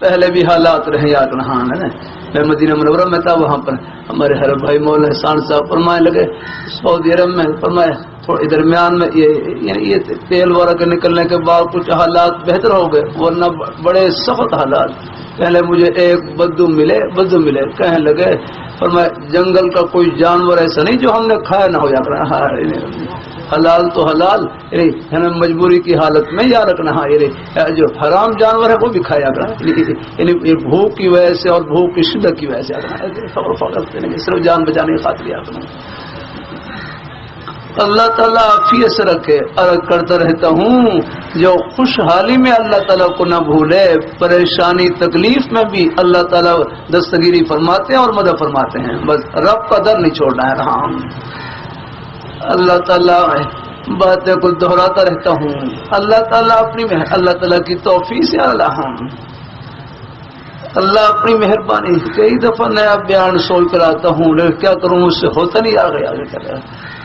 پہلے بھی حالات رہے یاد رہا ہے نا. میں مدینہ منورہ میں تھا, وہاں پر ہمارے ہر بھائی مولانا احسان صاحب فرمائے لگے سعودی عرب میں فرمائے تھوڑے درمیان میں یہ تیل وغیرہ کے نکلنے کے بعد کچھ حالات بہتر ہو گئے, ورنہ بڑے سخت حالات. پہلے مجھے ایک بدو ملے کہنے لگے فرمائے جنگل کا کوئی جانور ایسا نہیں جو ہم نے کھایا نہ ہو جا رہا, حلال تو حلال ہمیں مجبوری کی حالت میں یاد رکھنا, جو حرام جانور ہے وہ بھی کھایا کرنا, بھوک کی وجہ سے اور بھوک کی شدت کی وجہ سے صرف جان بچانے کی خاطر یاد رکھنا. اللہ تعالیٰ عافیت سے رکھے. عرض کرتا رہتا ہوں جو خوشحالی میں اللہ تعالیٰ کو نہ بھولے, پریشانی تکلیف میں بھی اللہ تعالیٰ دستگیری فرماتے ہیں اور مدد فرماتے ہیں. بس رب کا در نہیں چھوڑنا ہے. رہا اللہ تعالیٰ باتیں کو دہراتا رہتا ہوں. اللہ تعالیٰ اللہ تعالیٰ کی توفیق سے اللہ اپنی مہربانی. کئی دفعہ نیا بیان سوچ کر آتا ہوں لیکن کیا کروں, مجھ سے ہوتا نہیں آگے.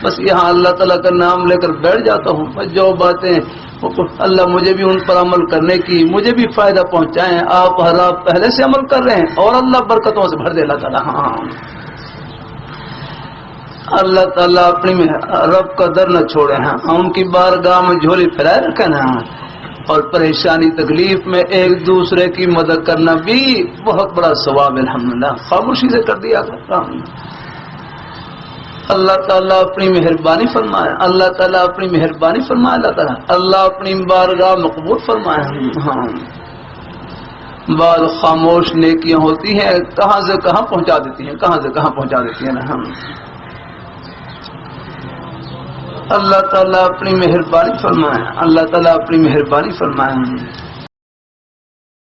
بس یہاں اللہ تعالیٰ کا نام لے کر بیٹھ جاتا ہوں. بس جو باتیں اللہ مجھے بھی ان پر عمل کرنے کی, مجھے بھی فائدہ پہنچائیں. آپ پہلے سے عمل کر رہے ہیں اور اللہ برکتوں سے بھر دے. اللہ تعالیٰ اللہ تعالیٰ اپنی رب کا در نہ چھوڑے ہیں. ان کی بارگاہ میں جھولی پھیلائے رکھے نا, اور پریشانی تکلیف میں ایک دوسرے کی مدد کرنا بھی بہت بڑا ثواب ہے. الحمدللہ خاموشی سے کر دیا کرتا ہوں. اللہ تعالیٰ اپنی مہربانی فرمائے. اللہ تعالیٰ اپنی مہربانی فرمائے. اللہ اپنی بارگاہ مقبول فرمائے. ہاں بعض خاموش نیکیاں ہوتی ہیں, کہاں سے کہاں پہنچا دیتی ہیں نا. ہم اللہ تعالیٰ اپنی مہربانی فرمائے. اللہ تعالیٰ اپنی مہربانی فرمائے.